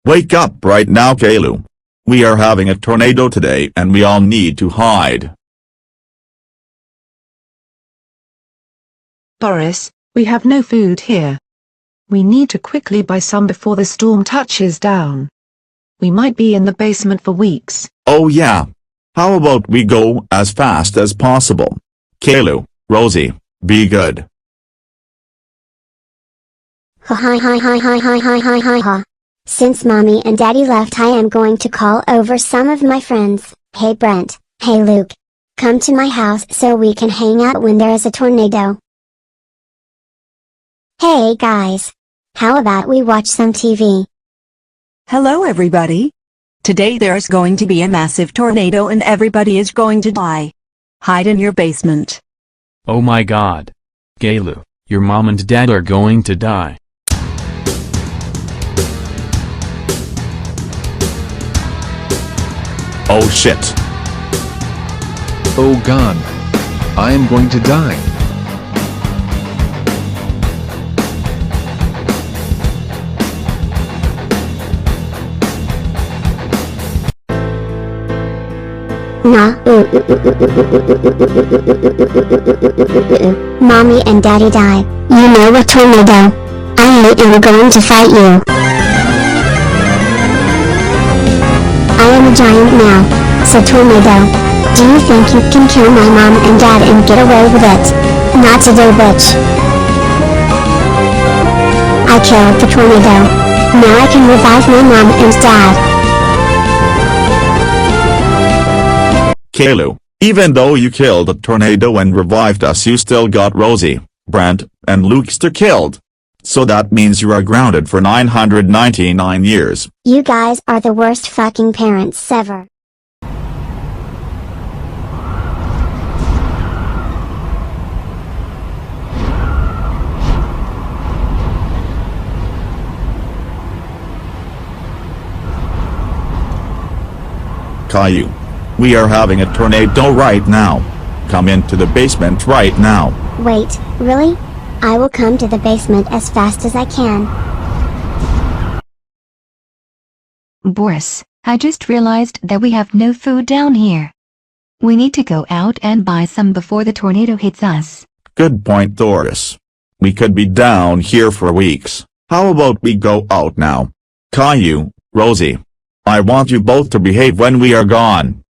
Wake up right now, Caillou. We are having a tornado today and we all need to hide. Boris, we have no food here. We need to quickly buy some before the storm touches down. We might be in the basement for weeks. Oh yeah. How about we go as fast as possible? Caillou, Rosie, be good. Ha ha ha ha ha ha ha ha ha ha. Since Mommy and Daddy left, I am going to call over some of my friends. Hey Brent, hey Luke. Come to my house so we can hang out when there is a tornado. Hey guys. How about we watch some TV? Hello everybody. Today there's going to be a massive tornado and everybody is going to die. Hide in your basement. Oh my god. Caillou, your mom and dad are going to die. Oh shit. Oh god. I am going to die. Mommy and Daddy die. You know a tornado. I am going to fight you. I am a giant now. So tornado. Do you think you can kill my mom and dad and get away with it? Not today, bitch. I killed the tornado. Now I can revive my mom and dad. Caillou, even though you killed the tornado and revived us, you still got Rosie, Brent, and Luke killed. So that means you are grounded for 999 years. You guys are the worst fucking parents ever. Caillou. We are having a tornado right now. Come into the basement right now. Wait, really? I will come to the basement as fast as I can. Boris, I just realized that we have no food down here. We need to go out and buy some before the tornado hits us. Good point, Doris. We could be down here for weeks. How about we go out now? Caillou, Rosie. I want you both to behave when we are gone.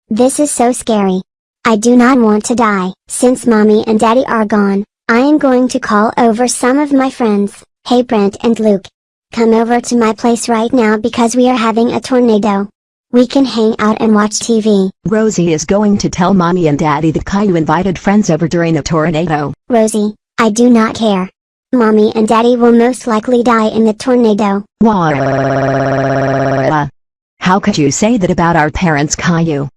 This is so scary. I do not want to die. Since Mommy and Daddy are gone, I am going to call over some of my friends. Hey Brent and Luke. Come over to my place right now because we are having a tornado. We can hang out and watch TV. Rosie is going to tell Mommy and Daddy that Caillou invited friends over during a tornado. Rosie, I do not care. Mommy and Daddy will most likely die in the tornado. What? How could you say that about our parents, Caillou?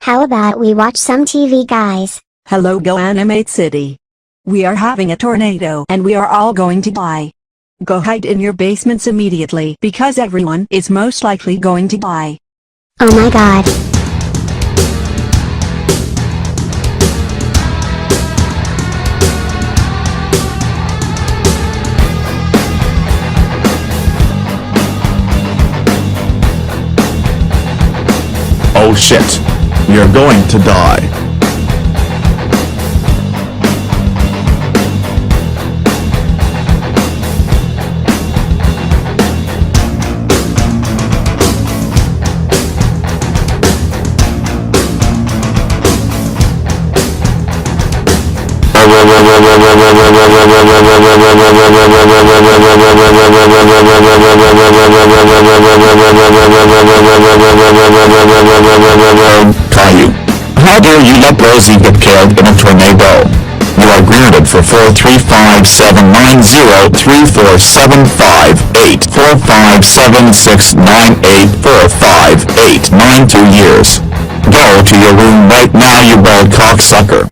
How about we watch some TV, guys? Hello, Go Animate City. We are having a tornado and we are all going to die. Go hide in your basements immediately because everyone is most likely going to die. Oh my god. Oh shit. We are going to die. Caillou. How dare you let Rosie get killed in a tornado? You are grounded for 435790347584576984589 2 years. Go to your room right now, you bald cocksucker.